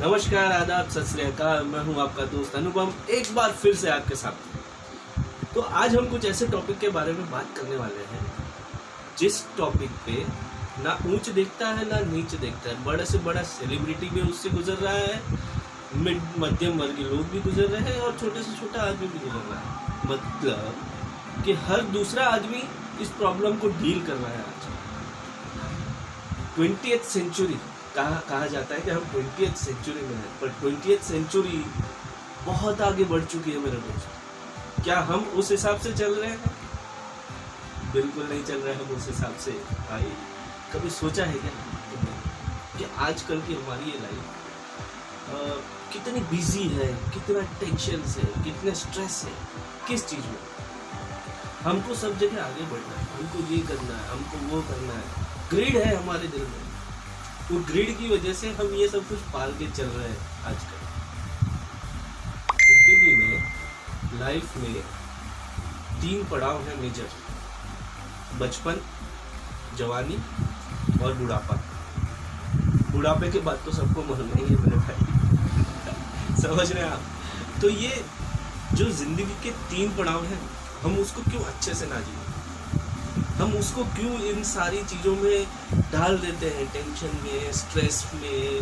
नमस्कार, आदाब, सत श्री अकाल। मैं हूं आपका दोस्त अनुपम, एक बार फिर से आपके साथ। तो आज हम कुछ ऐसे टॉपिक के बारे में बात करने वाले हैं जिस टॉपिक पे ना ऊंच देखता है ना नीच देखता है। बड़े से बड़ा सेलिब्रिटी भी उससे गुजर रहा है, मिड मध्यम वर्गीय लोग भी गुजर रहे हैं और छोटे से छोटा आदमी भी गुजर रहा है। मतलब कि हर दूसरा आदमी इस प्रॉब्लम को डील कर रहा है। आज 20th सेंचुरी कहा जाता है कि हम 20th सेंचुरी में हैं, पर 20th सेंचुरी बहुत आगे बढ़ चुकी है मेरे दोस्त। क्या हम उस हिसाब से चल रहे हैं? बिल्कुल नहीं चल रहे हम उस हिसाब से। भाई कभी सोचा है क्या कि आजकल की हमारी ये लाइफ कितनी बिजी है, कितना टेंशन है, कितने स्ट्रेस है, किस चीज़ में। हमको सब जगह आगे बढ़ना है, हमको ये करना है, हमको वो करना है। ग्रीड है हमारे दिल में, वो ग्रिड की वजह से हम ये सब कुछ पाल के चल रहे हैं आजकल। जिंदगी में, लाइफ में 3 पड़ाव हैं मेजर: बचपन, जवानी और बुढ़ापा। बुढ़ापे के बाद तो सबको मरना ही है मेरे भाई। समझ रहे हैं आप? तो ये जो जिंदगी के 3 पड़ाव हैं, हम उसको क्यों अच्छे से ना जिए? हम उसको क्यों इन सारी चीज़ों में डाल देते हैं? टेंशन में, स्ट्रेस में,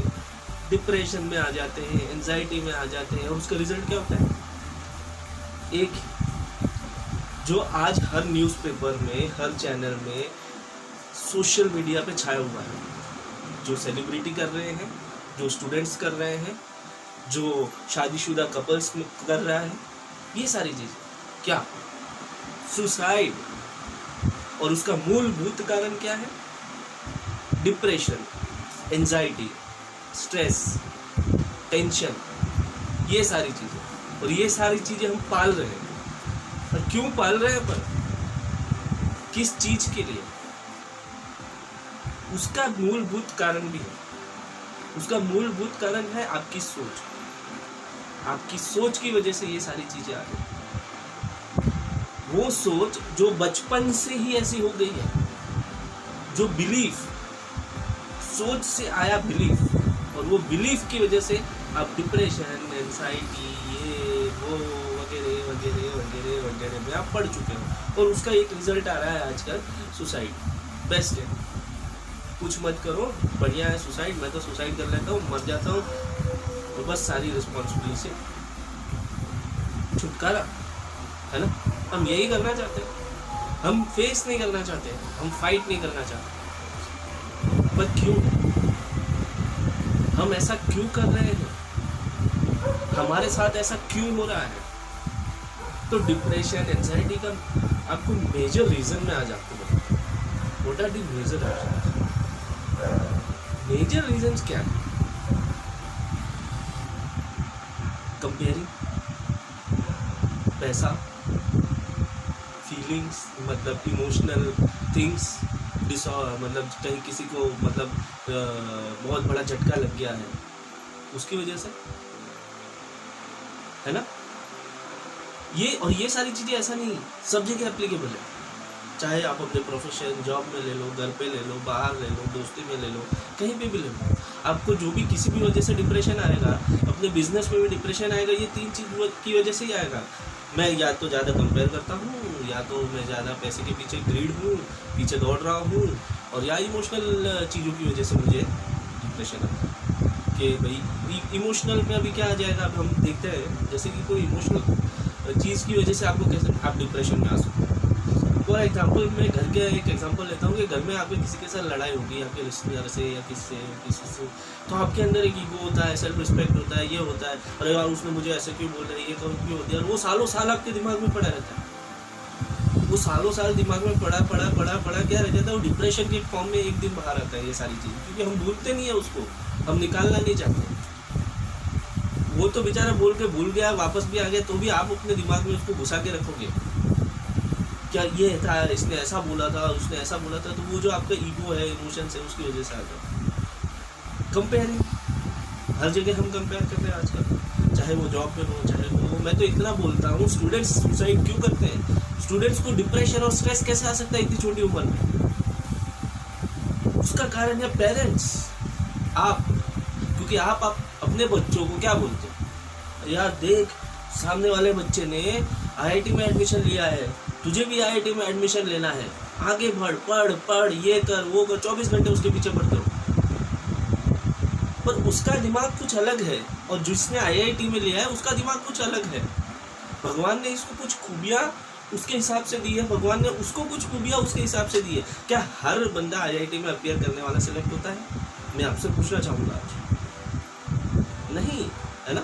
डिप्रेशन में आ जाते हैं, एंजाइटी में आ जाते हैं। और उसका रिजल्ट क्या होता है? एक जो आज हर न्यूज़पेपर में, हर चैनल में, सोशल मीडिया पे छाया हुआ है। जो सेलिब्रिटी कर रहे हैं, जो स्टूडेंट्स कर रहे हैं, जो शादीशुदा कपल्स कर रहा है, ये सारी चीज़ें क्या? सुसाइड। और उसका मूलभूत कारण क्या है? डिप्रेशन, एंजाइटी, स्ट्रेस, टेंशन, ये सारी चीज़ें। और ये सारी चीज़ें हम पाल रहे हैं। और क्यों पाल रहे हैं? पर किस चीज़ के लिए? उसका मूलभूत कारण भी है। उसका मूलभूत कारण है आपकी सोच। आपकी सोच की वजह से ये सारी चीज़ें आ रही हैं। वो सोच जो बचपन से ही ऐसी हो गई है, जो बिलीफ, सोच से आया बिलीफ, और वो बिलीफ की वजह से आप डिप्रेशन, एंजाइटी, ये वो वगैरह वगैरह वगैरह वगैरह में आप पढ़ चुके हो। और उसका एक रिजल्ट आ रहा है आजकल, सुसाइड। बेस्ट है, कुछ मत करो, बढ़िया है सुसाइड। मैं तो सुसाइड कर लेता हूँ, मर जाता हूँ, और बस सारी रिस्पॉन्सिबिलिटी से छुटकारा, है ना? हम यही करना चाहते हैं। हम फेस नहीं करना चाहते, हम फाइट नहीं करना चाहते। पर क्यों? हम ऐसा क्यों कर रहे हैं? हमारे साथ ऐसा क्यों हो रहा है? तो डिप्रेशन, एंजाइटी का आपको मेजर रीजन में आज आपको बताऊं। What are the major reason? Major reasons क्या है? कंपेयरिंग, पैसा, फीलिंग्स, मतलब इमोशनल थिंग्स, मतलब कहीं किसी को मतलब बहुत बड़ा झटका लग गया है, उसकी वजह से, है ना? ये सारी चीज़ें ऐसा नहीं, सब जगह एप्लीकेबल है। चाहे आप अपने प्रोफेशन, जॉब में ले लो, घर पे ले लो, बाहर ले लो, दोस्ती में ले लो, कहीं पे भी ले लो। आपको जो भी किसी भी वजह से डिप्रेशन आएगा, अपने बिजनेस में भी डिप्रेशन आएगा, ये 3 चीज़ की वजह से ही आएगा। मैं या तो ज़्यादा कंपेयर करता हूँ, या तो मैं ज़्यादा पैसे के पीछे ग्रीड हूँ, पीछे दौड़ रहा हूँ, और या इमोशनल चीज़ों की वजह से मुझे डिप्रेशन आता है। कि भाई इमोशनल में अभी क्या आ जाएगा? अब हम देखते हैं जैसे कि कोई इमोशनल चीज़ की वजह से आपको कैसे आप डिप्रेशन में आ सकते हो। फॉर एग्जाम्पल, मैं घर के एक एग्जाम्पल लेता हूँ कि घर में आपके किसी के साथ लड़ाई होगी, आपके रिश्तेदार से या किसी से, तो आपके अंदर एक ईगो होता है, सेल्फ रिस्पेक्ट होता है, ये होता है, अरे यार उसने मुझे ऐसे क्यों बोल रहा है, ये क्यों होती है। और वो सालों साल आपके दिमाग में पड़ा रहता है। वो सालों साल दिमाग में पड़ा क्या रह जाता है? वो डिप्रेशन के फॉर्म में एक दिन बाहर आता है ये सारी चीज़, क्योंकि हम भूलते नहीं है उसको, हम निकालना नहीं चाहते। वो तो बेचारा बोल के भूल गया, वापस भी आ गया, तो भी आप अपने दिमाग में उसको घुसा के रखोगे। क्या ये था, इसने ऐसा बोला था, उसने ऐसा बोला था। तो वो जो आपका ईगो है, इमोशंस है, उसकी वजह से आता है। कंपेयरिंग, हर जगह हम कंपेयर कर रहे हैं आजकल, चाहे वो जॉब में हो, चाहे वो। मैं तो इतना बोलता हूँ, स्टूडेंट्स सुसाइड क्यों करते हैं? स्टूडेंट्स को डिप्रेशन और स्ट्रेस कैसे आ सकता है इतनी छोटी उम्र में? उसका कारण है पेरेंट्स, आप। क्योंकि आप अपने बच्चों को क्या बोलते हैं, यार देख सामने वाले बच्चे ने आईआईटी में एडमिशन लिया है, तुझे भी आईआईटी में एडमिशन लेना है, आगे बढ़, पढ़ पढ़, ये कर वो कर, 24 घंटे उसके पीछे पढ़ते हो। पर उसका दिमाग कुछ अलग है, और जिसने आईआईटी में लिया है उसका दिमाग कुछ अलग है। भगवान ने इसको कुछ खूबियाँ उसके हिसाब से दी है, भगवान ने उसको कुछ खूबियाँ उसके हिसाब से दी है। क्या हर बंदा आईआईटी में अपीयर करने वाला सिलेक्ट होता है? मैं आपसे पूछना चाहूँगा आज, नहीं है ना?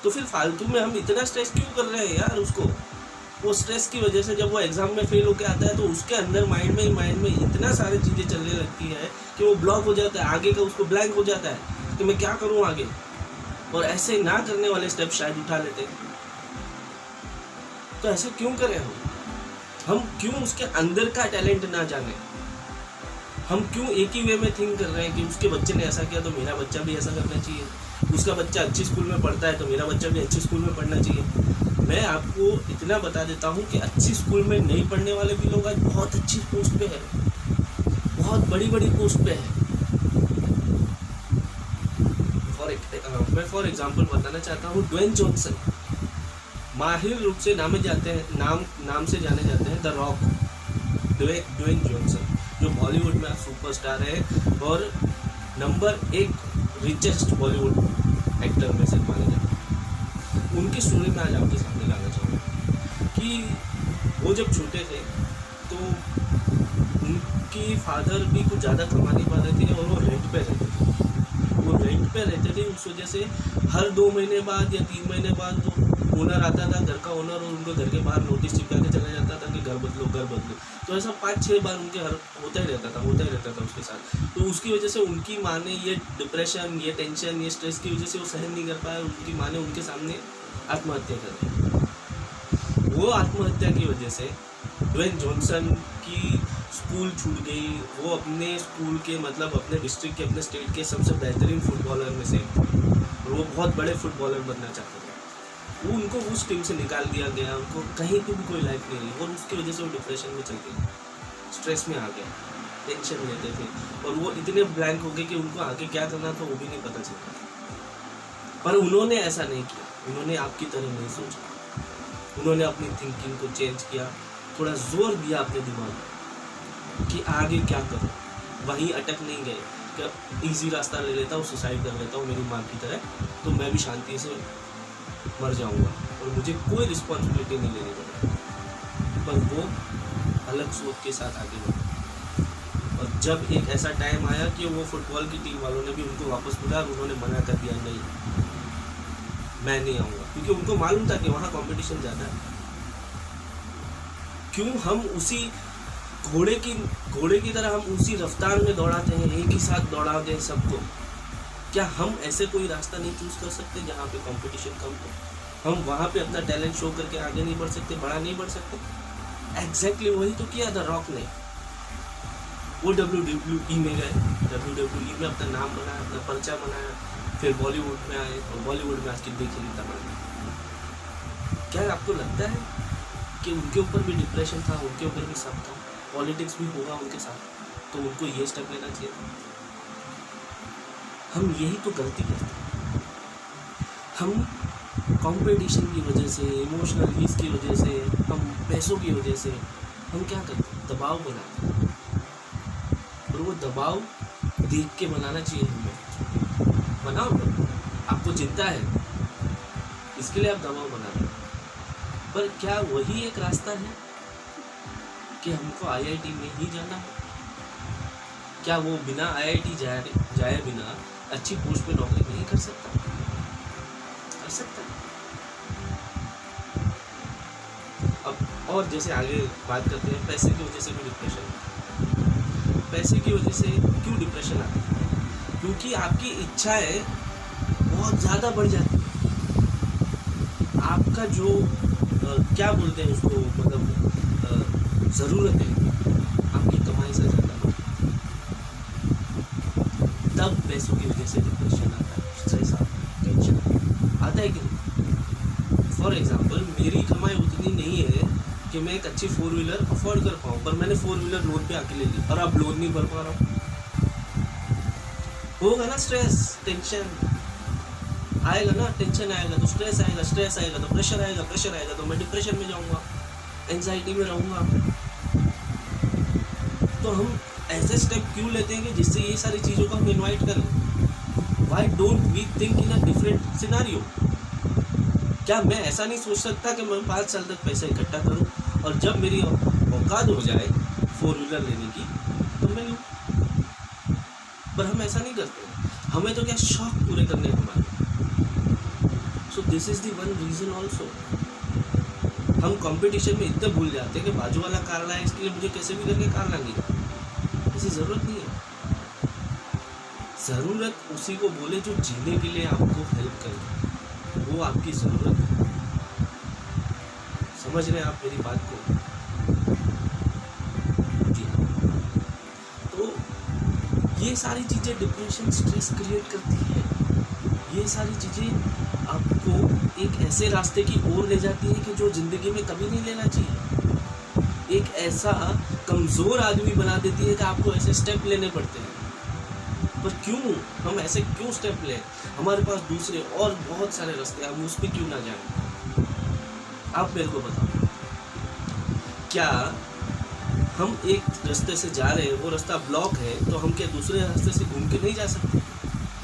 तो फिर फालतू में हम इतना स्ट्रेस क्यों कर रहे हैं यार उसको? वो स्ट्रेस की वजह से जब वो एग्जाम में फेल होकर आता है तो उसके अंदर माइंड में इतना सारी चीज़ें चलने लगती है कि वो ब्लॉक हो जाता है, आगे का उसको ब्लैंक हो जाता है कि मैं क्या करूँ आगे। और ऐसे ना करने वाले स्टेप शायद उठा लेते हैं। तो ऐसा क्यों करें हम क्यों उसके अंदर का टैलेंट ना जाने? हम क्यों एक ही वे में थिंक कर रहे हैं कि उसके बच्चे ने ऐसा किया तो मेरा बच्चा भी ऐसा करना चाहिए, उसका बच्चा अच्छी स्कूल में पढ़ता है तो मेरा बच्चा भी अच्छी स्कूल में पढ़ना चाहिए। मैं आपको इतना बता देता हूँ कि अच्छी स्कूल में नहीं पढ़ने वाले भी लोग आज बहुत अच्छी पोस्ट पे है, बहुत बड़ी बड़ी पोस्ट पे है। मैं फॉर एग्जाम्पल बताना चाहता हूँ, ड्वेन जॉनसन माहिर रूप से नाम से जाने जाते हैं द रॉक। ड्वेन जॉनसन जो बॉलीवुड में सुपरस्टार है और नंबर 1 रिचेस्ट बॉलीवुड एक्टर में से माने जाते हैं। उनकी स्टोरी में आज आपके सामने लाना चाहूँगा कि वो जब छोटे थे तो उनकी फादर भी कुछ ज़्यादा कमा नहीं पा रहे थे और वो रेंट पे रहते थे। उस वजह से हर 2 महीने बाद या 3 महीने बाद जो ओनर आता था, घर का ओनर, और उनको घर के बाहर नोटिस चिपका के चला जाता था कि घर बदलो घर बदलो। तो ऐसा 5-6 बार उनके हर होता ही रहता था उसके साथ। तो उसकी वजह से उनकी माँ ने ये डिप्रेशन, ये टेंशन, ये स्ट्रेस की वजह से वो सहन नहीं कर पाया। उनकी माँ ने उनके सामने आत्महत्या कर दी। वो आत्महत्या की वजह से ड्वेन जॉनसन की स्कूल छूट गई। वो अपने स्कूल के मतलब अपने डिस्ट्रिक्ट के, अपने स्टेट के सबसे बेहतरीन फुटबॉलर में से, और वो बहुत बड़े फुटबॉलर बनना चाहते थे। वो उनको उस टीम से निकाल दिया गया, उनको कहीं पे भी कोई लाइफ नहीं रही, और उसकी वजह से वो डिप्रेशन में चल गए, स्ट्रेस में आ गए, टेंशन लेते थे, और वो इतने ब्लैंक हो गए कि उनको आगे क्या करना था वो भी नहीं पता चलता। पर उन्होंने ऐसा नहीं किया, उन्होंने आपकी तरह नहीं सोचा। उन्होंने अपनी थिंकिंग को चेंज किया, थोड़ा जोर दिया अपने दिमाग कि आगे क्या करूं। वहीं अटक नहीं गए कि इजी रास्ता ले लेता हूँ, सुसाइड कर लेता हूँ मेरी माँ की तरह, तो मैं भी शांति से मर जाऊंगा और मुझे कोई रिस्पॉन्सिबिलिटी नहीं लेनी पड़ेगी। पर वो अलग सोच के साथ आगे बढ़े, और जब एक ऐसा टाइम आया कि वो फुटबॉल की टीम वालों ने भी उनको वापस बुलाया, उन्होंने मना कर दिया, नहीं मैं नहीं आऊँगा, क्योंकि उनको मालूम था कि वहाँ कंपटीशन ज़्यादा है। क्यों हम उसी घोड़े की तरह हम उसी रफ्तार में दौड़ाते हैं, एक ही साथ दौड़ाते हैं सबको? क्या हम ऐसे कोई रास्ता नहीं चूज कर सकते जहाँ पे कंपटीशन कम हो? हम वहाँ पे अपना टैलेंट शो करके आगे नहीं बढ़ सकते, बड़ा नहीं बढ़ सकते? एग्जैक्टली वही तो किया द रॉक ने। वो WWE में गए, WWE में अपना नाम बनाया, अपना पर्चा बनाया, फिर बॉलीवुड में आए, और बॉलीवुड में आज कितनी खिलता बना। क्या आपको लगता है कि उनके ऊपर भी डिप्रेशन था, उनके ऊपर भी सब था, पॉलिटिक्स भी होगा उनके साथ, तो उनको ये स्टेप लेना चाहिए था? हम यही तो गलती करते हैं। हम कंपटीशन की वजह से, इमोशनल हीज की वजह से, हम पैसों की वजह से हम क्या करते हैं? दबाव बनाते हैं, और वो दबाव देख के बनाना चाहिए। हमें बनाओ, आपको चिंता है इसके लिए आप दबाव बना रहे हो, पर क्या वही एक रास्ता है कि हमको आईआईटी में ही जाना है? क्या वो बिना आईआईटी जाए बिना अच्छी पोस्ट पे नौकरी नहीं कर सकता? कर सकता है। अब और जैसे आगे बात करते हैं, पैसे की वजह से भी डिप्रेशन। पैसे की वजह से क्यों डिप्रेशन आता है? क्योंकि आपकी इच्छाएं बहुत ज़्यादा बढ़ जाती है। आपका जो क्या बोलते हैं उसको, मतलब ज़रूरत है आपकी कमाई से ज़्यादा, तब पैसों की वजह से डिप्रेशन आता है, स्ट्रेस आता है, टेंशन आता है कि नहीं? फॉर एग्जांपल, मेरी कमाई उतनी नहीं है कि मैं एक अच्छी 4 व्हीलर अफोर्ड कर पाऊँ, पर मैंने 4 व्हीलर लोन पे आके ले ली और अब लोन नहीं भर पा रहा हूँ, होगा ना स्ट्रेस, टेंशन। आएगा ना, टेंशन आएगा तो स्ट्रेस आएगा, स्ट्रेस आएगा तो प्रेशर आएगा, प्रेशर आएगा तो मैं डिप्रेशन में जाऊंगा, एंजाइटी में रहूंगा। तो हम ऐसे स्टेप क्यों लेते हैं कि जिससे ये सारी चीज़ों को हम इन्वाइट करें? Why don't we think in a different scenario? क्या मैं ऐसा नहीं सोच सकता कि मैं 5 साल तक पैसा इकट्ठा करूं और जब मेरी औकात हो जाए 4 व्हीलर लेने की तो मैं लूँ? पर हम ऐसा नहीं करते। हमें तो क्या शौक पूरे करने हैं हमारे। So this is the one reason also. हम कंपटीशन में इतने भूल जाते हैं कि बाजू वाला कार लाए इसके लिए मुझे कैसे भी करके कार लानी है। ऐसी ज़रूरत नहीं है। ज़रूरत उसी को बोले जो जीने के लिए आपको हेल्प करे, वो आपकी ज़रूरत है। समझ रहे हैं आप मेरी बात को? जी हाँ। तो ये सारी चीज़ें डिप्रेशन, स्ट्रेस क्रिएट करती है। ये सारी चीज़ें आपको एक ऐसे रास्ते की ओर ले जाती है कि जो ज़िंदगी में कभी नहीं लेना चाहिए। एक ऐसा कमज़ोर आदमी बना देती है कि आपको ऐसे स्टेप लेने पड़ते हैं। पर क्यों हम ऐसे क्यों स्टेप लें? हमारे पास दूसरे और बहुत सारे रास्ते, हम उस पर क्यों ना जाएं? आप मेरे को बताओ, क्या हम एक रास्ते से जा रहे हैं, वो रास्ता ब्लॉक है, तो हम क्या दूसरे रास्ते से घूम के नहीं जा सकते?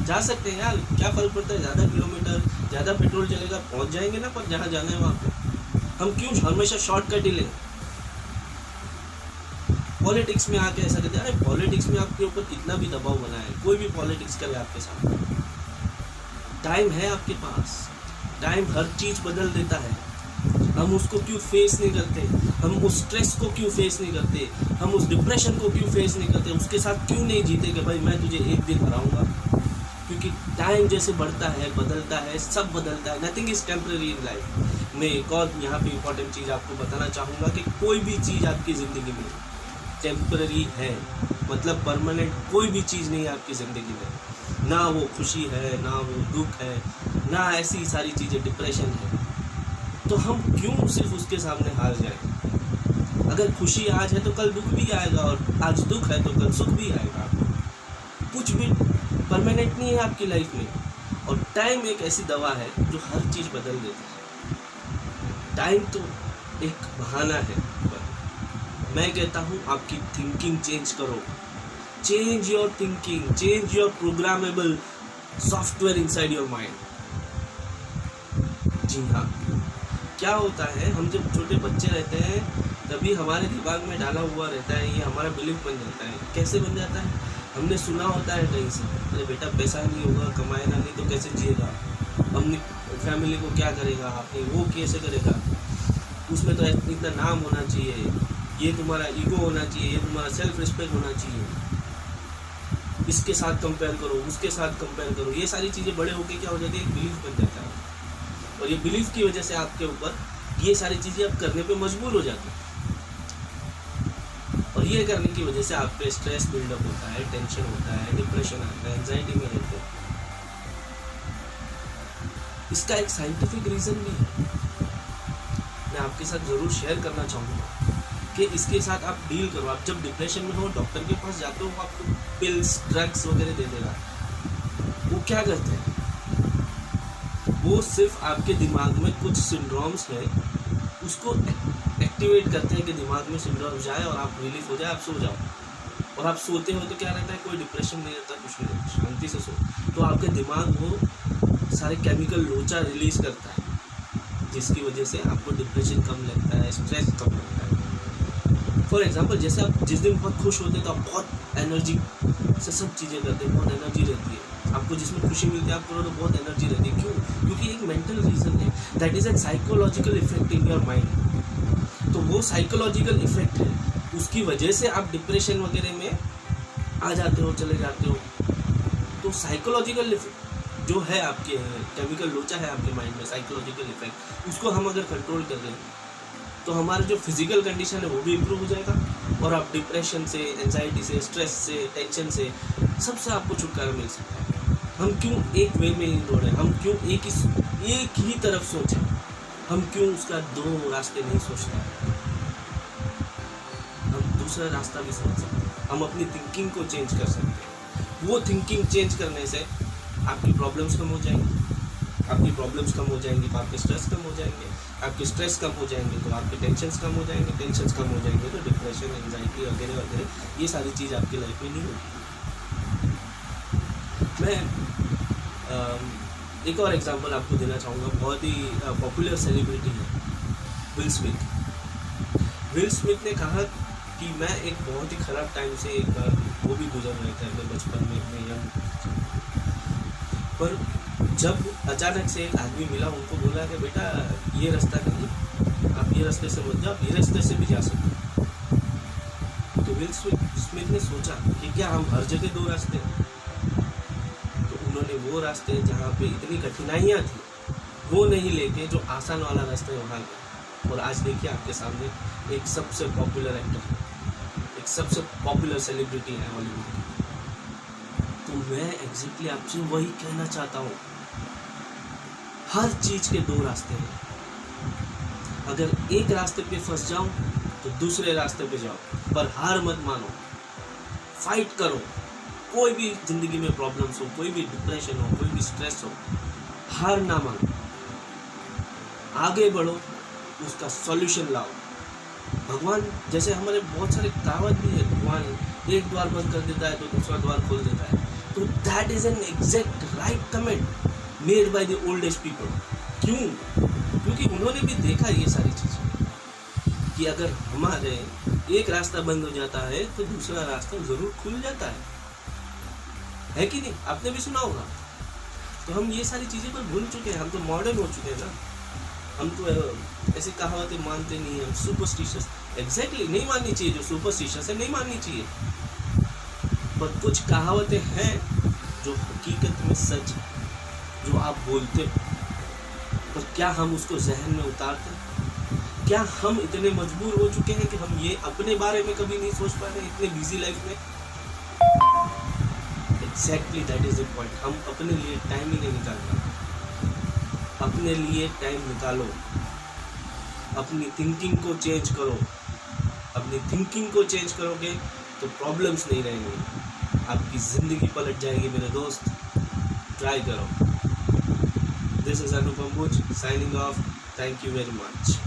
जा सकते हैं यार, क्या फ़र्क पड़ता है? ज़्यादा किलोमीटर, ज़्यादा पेट्रोल चलेगा, पहुंच जाएंगे ना, पर जहाँ जाना है वहाँ पे। हम क्यों हमेशा शॉर्टकट ही लें? पॉलिटिक्स में आके ऐसा कहते हैं, अरे पॉलिटिक्स में आपके ऊपर कितना भी दबाव बना है, कोई भी पॉलिटिक्स करे आपके साथ, टाइम है आपके पास, टाइम हर चीज़ बदल देता है। हम उसको क्यों फेस नहीं करते? हम उस स्ट्रेस को क्यों फेस नहीं करते? हम उस डिप्रेशन को क्यों फेस नहीं करते? उसके साथ क्यों नहीं जीते कि भाई मैं तुझे एक दिन हराऊंगा? क्योंकि टाइम जैसे बढ़ता है, बदलता है, सब बदलता है। Nothing is temporary in life. मैं एक और यहाँ पे इम्पोर्टेंट चीज़ आपको बताना चाहूँगा कि कोई भी चीज़ आपकी ज़िंदगी में टेम्पररी है, मतलब परमानेंट कोई भी चीज़ नहीं है आपकी ज़िंदगी में। ना वो खुशी है, ना वो दुख है, ना ऐसी सारी चीज़ें, डिप्रेशन है। तो हम क्यों सिर्फ उसके सामने हार जाएं? अगर खुशी आज है तो कल दुख भी आएगा, और आज दुख है तो कल सुख भी आएगा। कुछ भी परमानेंट नहीं है आपकी लाइफ में। और टाइम एक ऐसी दवा है जो हर चीज़ बदल देता है। टाइम तो एक बहाना है, पर मैं कहता हूँ आपकी थिंकिंग चेंज करो। Change your thinking, change your programmable software inside your mind. जी हाँ, क्या होता है, हम जब छोटे बच्चे रहते हैं तभी हमारे दिमाग में डाला हुआ रहता है, ये हमारा बिलीफ बन जाता है। कैसे बन जाता है? हमने सुना होता है कहीं से, अरे बेटा पैसा नहीं होगा, कमाएगा नहीं तो कैसे जिएगा, अपनी फैमिली को क्या करेगा, अपनी वो कैसे करेगा, उसमें तो इतना नाम होना चाहिए, ये तुम्हारा ईगो होना चाहिए, ये तुम्हारा सेल्फ रिस्पेक्ट होना चाहिए, इसके साथ कंपेयर करो, उसके साथ कंपेयर करो। ये सारी चीज़ें बड़े होकर क्या हो जाती है, एक बिलीफ बन जाता है। और ये बिलीफ की वजह से आपके ऊपर ये सारी चीज़ें आप करने पे मजबूर हो जाते हैं। और ये करने की वजह से आप पे स्ट्रेस बिल्डअप होता है, टेंशन होता है, डिप्रेशन आता है, एंजाइटी में रहते हैं। इसका एक साइंटिफिक रीज़न भी है, मैं आपके साथ ज़रूर शेयर करना चाहूँगा कि इसके साथ आप डील करो। आप जब डिप्रेशन में हो, डॉक्टर के पास जाते हो, वो आपको पिल्स, ड्रग्स वगैरह दे देगा। वो क्या करते हैं? वो सिर्फ आपके दिमाग में कुछ सिंड्रोम्स है, उसको एक्टिवेट करते हैं कि दिमाग में सिंड्रोम जाए और आप रिलीफ हो जाए, आप सो जाओ। और आप सोते हो तो क्या रहता है, कोई डिप्रेशन नहीं रहता, कुछ नहीं रहता, शांति से सो। तो आपके दिमाग वो सारे केमिकल लोचा रिलीज करता है, जिसकी वजह से आपको डिप्रेशन कम लगता है, स्ट्रेस कम लगता है। फॉर एग्जाम्पल, जैसे आप जिस दिन बहुत खुश होते हैं तो आप बहुत एनर्जी से सब चीज़ें करते हैं, बहुत एनर्जी रहती है आपको। जिसमें खुशी मिलती है आपको तो बहुत एनर्जी रहती है। क्यों? क्योंकि एक मेंटल रीज़न है, that is an psychological effect in your mind. तो वो साइकोलॉजिकल इफेक्ट है, उसकी वजह से आप डिप्रेशन वगैरह में आ जाते हो, चले जाते हो। तो साइकोलॉजिकल इफेक्ट जो है, आपके केमिकल लोचा है आपके माइंड में, साइकोलॉजिकल इफेक्ट, उसको हम अगर कंट्रोल कर लें तो हमारा जो फिजिकल कंडीशन है वो भी इम्प्रूव हो जाएगा। और आप डिप्रेशन से, एंजाइटी से, स्ट्रेस से, टेंशन से, सबसे आपको छुटकारा मिल सकता है। हम क्यों एक वे में ही दौड़ें? हम क्यों एक ही तरफ सोचें? हम क्यों उसका दो रास्ते नहीं सोचते? हम दूसरा रास्ता भी सोच सकते हैं। हम अपनी थिंकिंग को चेंज कर सकते हैं। वो थिंकिंग चेंज करने से आपकी प्रॉब्लम्स कम हो जाएंगी, आपकी प्रॉब्लम्स कम हो जाएंगी तो आपके स्ट्रेस कम हो जाएंगे, आपके स्ट्रेस कम हो जाएंगे तो आपके टेंशन्स कम हो जाएंगे, टेंशन्स कम हो जाएंगे तो डिप्रेशन, एंजाइटी वगैरह वगैरह ये सारी चीज़ आपकी लाइफ में नहीं होगी। मैं एक और एग्जांपल आपको देना चाहूँगा, बहुत ही पॉपुलर सेलिब्रिटी है विल स्मिथ। विल स्मिथ ने कहा कि मैं एक बहुत ही ख़राब टाइम से एक बार वो भी गुजर रहे थे अपने बचपन में, अपने यंग, पर जब अचानक से एक आदमी मिला, उनको बोला कि बेटा ये रास्ता नहीं, आप ये रास्ते से मत जाओ, आप ये रास्ते से भी जा सकते हो। तो विल स्मिथ ने सोचा कि क्या हम हर जगह दो रास्ते हैं? तो उन्होंने वो रास्ते जहाँ पे इतनी कठिनाइयाँ थी वो नहीं लेके जो आसान वाला रास्ता है वहाँ गया, और आज देखिए आपके सामने एक सबसे पॉपुलर एक्टर है, एक सबसे पॉपुलर सेलिब्रिटी है हॉलीवुड की। तो मैं एग्जैक्टली आपसे वही कहना चाहता हूँ, हर चीज़ के दो रास्ते हैं। अगर एक रास्ते पे फंस जाओ तो दूसरे रास्ते पे जाओ, पर हार मत मानो, फाइट करो। कोई भी जिंदगी में प्रॉब्लम्स हो, कोई भी डिप्रेशन हो, कोई भी स्ट्रेस हो, हार ना मानो, आगे बढ़ो, उसका सॉल्यूशन लाओ। भगवान जैसे हमारे बहुत सारे कहावत भी है, भगवान एक द्वार बंद कर देता है तो दूसरा द्वार खोल देता है। तो that is an exact right comment made by the old age people. क्यों? क्योंकि उन्होंने भी देखा ये सारी चीज़ें कि अगर हमारे एक रास्ता बंद हो जाता है तो दूसरा रास्ता जरूर खुल जाता है कि नहीं? आपने भी सुना होगा। तो हम ये सारी चीज़ें पर भूल चुके हैं, हम तो मॉडर्न हो चुके हैं ना, हम तो ऐसी कहावतें मानते नहीं, हम सुपरस्टिशियस। एग्जैक्टली नहीं माननी चाहिए, जो सुपरस्टिशियस है नहीं माननी चाहिए, पर कुछ कहावतें हैं जो हकीकत में सच है, जो आप बोलते हो, पर क्या हम उसको जहन में उतारते हैं? क्या हम इतने मजबूर हो चुके हैं कि हम ये अपने बारे में कभी नहीं सोच पा रहे इतने बिजी लाइफ में? Exactly that is the point. हम अपने लिए टाइम ही नहीं निकाल पाते। अपने लिए टाइम निकालो, अपनी थिंकिंग को चेंज करो। अपनी थिंकिंग को चेंज करोगे तो प्रॉब्लम्स नहीं रहेंगी, आपकी ज़िंदगी पलट जाएगी मेरे दोस्त। ट्राई करो। This is Anupam Buch signing off. Thank you very much.